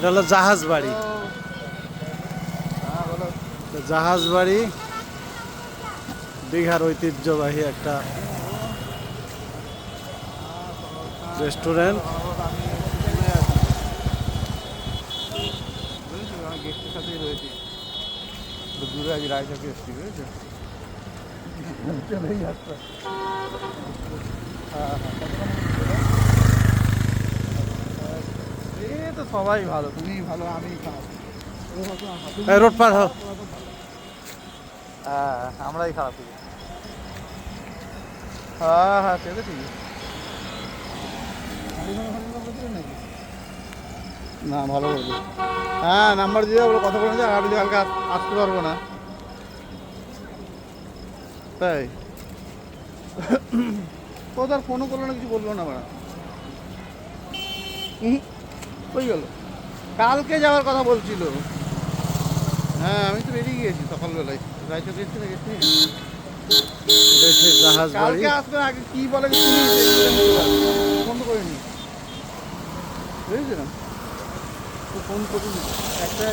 এটা হলো জাহাজ বাড়ি। জাহাজ বাড়ি দীঘার ঐতিহ্যবাহী একটা রেস্টুরেন্ট। গেস্টের সাথেই রয়েছি, দূরে আজ রায়চাকে এসছি, বুঝেছো? চলেই যাচ্ছে। এ তো সবাই ভালো, তুমি ভালো, আমি খারাপ। রোড পার হও। হ্যাঁ, আমরাই খারাপ। হ্যাঁ হ্যাঁ, সে তো ঠিকই। না, ভালো করবে। হ্যাঁ, নাম্বার দিয়ে ওগুলো কথা বলে আর যদি কালকে আসতে পারবো না, তাই ও তার ফোনও করলো না, কিছু বললো না ম্যাডাম। ওই গেল, কালকে যাওয়ার কথা বলছিল। হ্যাঁ, আমি তো বেরিয়ে গিয়েছি সকালবেলায়, রায়চক এসছি না, গেছি জাহাজ বাড়ি। কালকে আসবে। আগে কি বলে ফোন তো করিনি, বুঝেছি না, তো ফোন করিনি। একটা